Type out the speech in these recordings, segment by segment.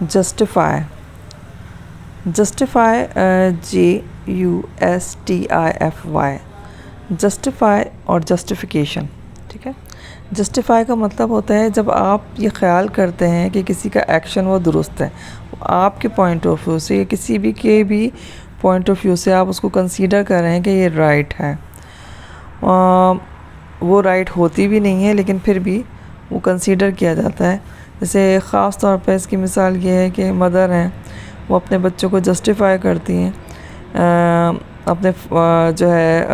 Justify. Justify JUSTIFY. Justify اور justification. ٹھیک ہے. جسٹیفائی کا مطلب ہوتا ہے جب آپ یہ خیال کرتے ہیں کہ کسی کا ایکشن وہ درست ہے، آپ کے پوائنٹ آف ویو سے یا کسی بھی کے بھی پوائنٹ آف ویو سے آپ اس کو کنسیڈر کر رہے ہیں کہ یہ رائٹ ہے. وہ رائٹ ہوتی بھی نہیں ہے لیکن پھر بھی وہ کنسیڈر کیا جاتا ہے. جیسے خاص طور پہ اس کی مثال یہ ہے کہ مدر ہیں، وہ اپنے بچوں کو جسٹیفائی کرتی ہیں اپنے جو ہے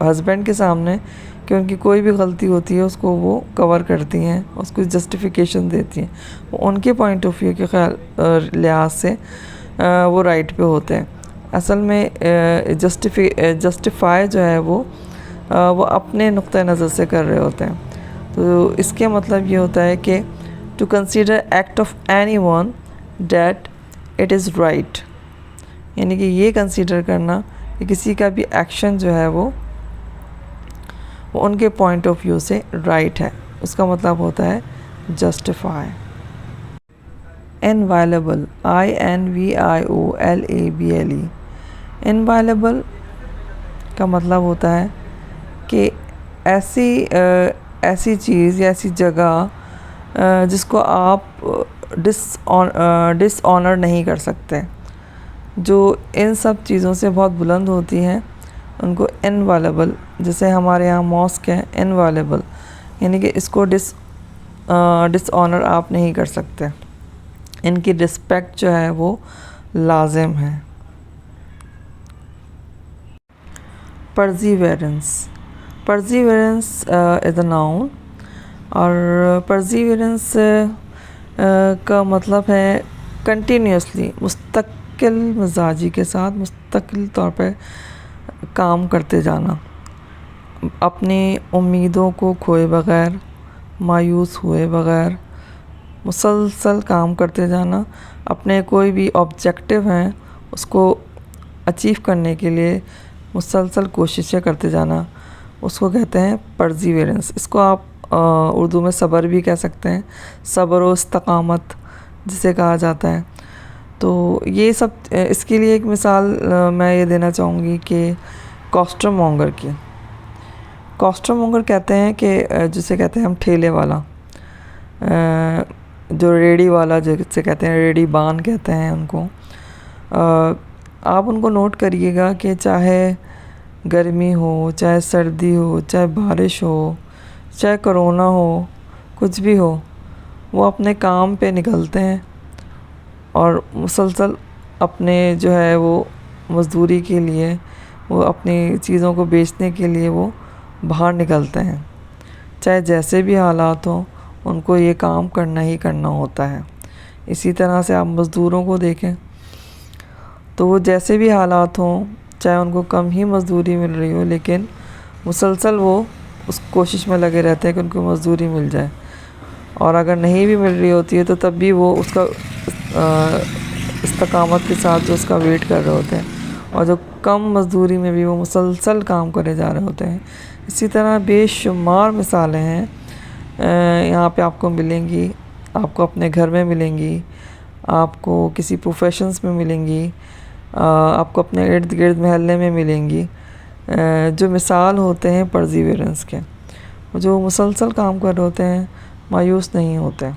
ہسبینڈ کے سامنے کہ ان کی کوئی بھی غلطی ہوتی ہے اس کو وہ کور کرتی ہیں، اس کو جسٹیفیکیشن دیتی ہیں. وہ ان کے پوائنٹ آف ویو کے لحاظ سے وہ رائٹ پہ ہوتے ہیں. اصل میں جسٹیفائی جو ہے وہ اپنے نقطہ نظر سے کر رہے ہوتے ہیں. تو اس کے مطلب یہ ہوتا ہے کہ to consider act of any one that it is right, یعنی کہ یہ کنسیڈر کرنا کہ کسی کا بھی ایکشن جو ہے وہ ان کے پوائنٹ آف ویو سے رائٹ ہے، اس کا مطلب ہوتا ہے جسٹیفائی. انوائلیبل INVIOLABLE. انوائلیبل کا مطلب ہوتا ہے کہ ایسی چیز یا ایسی جگہ جس کو آپ ڈس آنر نہیں کر سکتے، جو ان سب چیزوں سے بہت بلند ہوتی ہیں ان کو انوائلیبل. جیسے ہمارے یہاں ماسک ہے انوائلیبل، یعنی کہ اس کو ڈس آنر آپ نہیں کر سکتے، ان کی رسپیکٹ جو ہے وہ لازم ہے. پرزیویرنس. پرزیویرنس از اے ناؤن، اور پرزیویرنس کا مطلب ہے کنٹینیوسلی، مستقل مزاجی کے ساتھ مستقل طور پہ کام کرتے جانا، اپنی امیدوں کو کھوئے بغیر، مایوس ہوئے بغیر مسلسل کام کرتے جانا، اپنے کوئی بھی آبجیکٹیو ہیں اس کو اچیو کرنے کے لیے مسلسل کوششیں کرتے جانا، اس کو کہتے ہیں پرزیویرنس. اس کو آپ اردو میں صبر بھی کہہ سکتے ہیں، صبر و استقامت جسے کہا جاتا ہے. تو یہ سب اس کے لیے ایک مثال میں یہ دینا چاہوں گی کہ کوسٹر مونگر کی. کوسٹر مونگر کہتے ہیں کہ جسے کہتے ہیں ہم ٹھیلے والا، جو ریڑھی والا جسے کہتے ہیں، ریڑھی بان کہتے ہیں ان کو. آپ ان کو نوٹ کریے گا کہ چاہے گرمی ہو، چاہے سردی ہو، چاہے بارش ہو، چاہے کرونا ہو، کچھ بھی ہو، وہ اپنے کام پہ نکلتے ہیں اور مسلسل اپنے جو ہے وہ مزدوری کے لیے، وہ اپنی چیزوں کو بیچنے کے لیے وہ باہر نکلتے ہیں. چاہے جیسے بھی حالات ہوں ان کو یہ کام کرنا ہی کرنا ہوتا ہے. اسی طرح سے آپ مزدوروں کو دیکھیں تو وہ جیسے بھی حالات ہوں، چاہے ان کو کم ہی مزدوری مل رہی ہو، لیکن مسلسل وہ اس کوشش میں لگے رہتے ہیں کہ ان کو مزدوری مل جائے، اور اگر نہیں بھی مل رہی ہوتی ہے تو تب بھی وہ اس کا استقامت کے ساتھ جو اس کا ویٹ کر رہے ہوتے ہیں، اور جو کم مزدوری میں بھی وہ مسلسل کام کرے جا رہے ہوتے ہیں. اسی طرح بے شمار مثالیں ہیں یہاں پہ آپ کو ملیں گی، آپ کو اپنے گھر میں ملیں گی، آپ کو کسی پروفیشنز میں ملیں گی، آپ کو اپنے ارد گرد محلے میں ملیں گی، جو مثال ہوتے ہیں پرزیویرنس کے، جو مسلسل کام کر رہے ہوتے ہیں، مایوس نہیں ہوتے،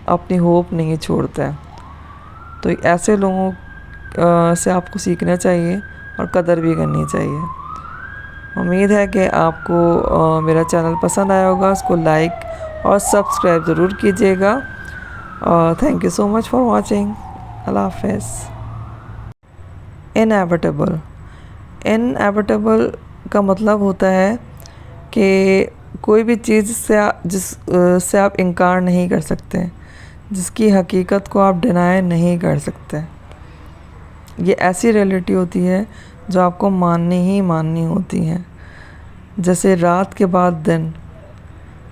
اپنی ہوپ نہیں چھوڑتے. تو ایسے لوگوں سے آپ کو سیکھنا چاہیے اور قدر بھی کرنی چاہیے. امید ہے کہ آپ کو میرا چینل پسند آیا ہوگا. اس کو لائک اور سبسکرائب ضرور کیجیے گا. Thank you so much for watching. اللہ حافظ. انیویٹیبل. انیویٹیبل کا مطلب ہوتا ہے کہ کوئی بھی چیز جس سے آپ انکار نہیں کر سکتے، جس کی حقیقت کو آپ ڈینائی نہیں کر سکتے. یہ ایسی ریئلٹی ہوتی ہے جو آپ کو ماننی ہی ماننی ہوتی ہے. جیسے رات کے بعد دن،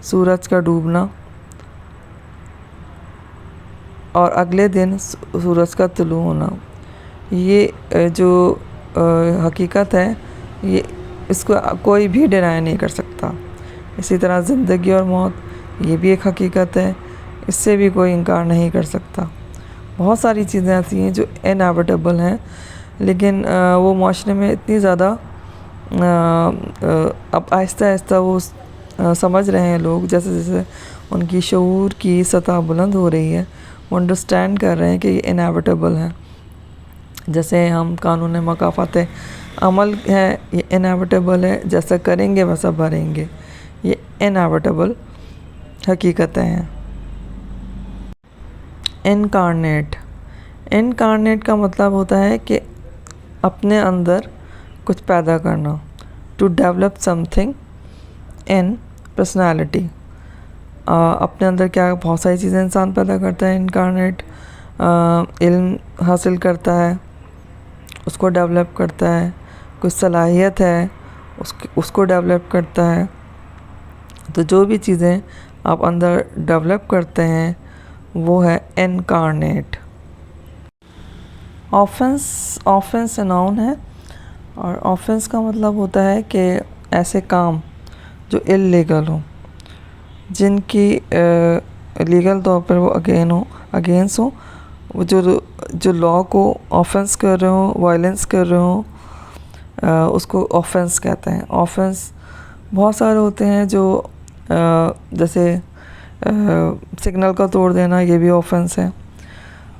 سورج کا ڈوبنا اور اگلے دن سورج کا طلوع ہونا، یہ جو حقیقت ہے یہ اس کو کوئی بھی ڈینائی نہیں کر سکتا. اسی طرح زندگی اور موت، یہ بھی ایک حقیقت ہے، اس سے بھی کوئی انکار نہیں کر سکتا۔ بہت ساری چیزیں ایسی ہیں جو انیویٹیبل ہیں، لیکن وہ معاشرے میں اتنی زیادہ اب آہستہ آہستہ وہ سمجھ رہے ہیں لوگ، جیسے جیسے ان کی شعور کی سطح بلند ہو رہی ہے، وہ انڈرسٹینڈ کر رہے ہیں کہ یہ انیویٹیبل ہے۔ جیسے ہم قانون مکافات عمل ہے، یہ انیویٹیبل ہے، جیسا کریں گے ویسا بھریں گے، یہ انیویٹیبل حقیقتیں ہیں۔ انکارنیٹ کا مطلب ہوتا ہے کہ اپنے اندر کچھ پیدا کرنا، to develop something in personality. اپنے اندر کیا بہت ساری چیزیں انسان پیدا کرتا ہے۔ انکارنیٹ علم حاصل کرتا ہے، اس کو ڈیولپ کرتا ہے، کچھ صلاحیت ہے اس کو ڈیولپ کرتا ہے۔ تو جو بھی چیزیں آپ اندر ڈیولپ کرتے ہیں وہ ہے انکارنیٹ۔ آفنس ناؤن ہے، اور آفنس کا مطلب ہوتا ہے کہ ایسے کام جو اللیگل ہوں، جن کی لیگل طور پر وہ اگینسٹ ہوں، وہ جو لا کو آفنس کر رہے ہوں، وائلنس کر رہے ہوں، اس کو آفنس کہتے ہیں۔ آفنس بہت سارے ہوتے ہیں، جو جیسے سگنل کا توڑ دینا، یہ بھی آفنس ہے،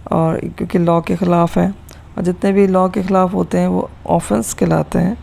اور کیونکہ لا کے خلاف ہے، اور جتنے بھی لا کے خلاف ہوتے ہیں وہ آفنس کہلاتے ہیں۔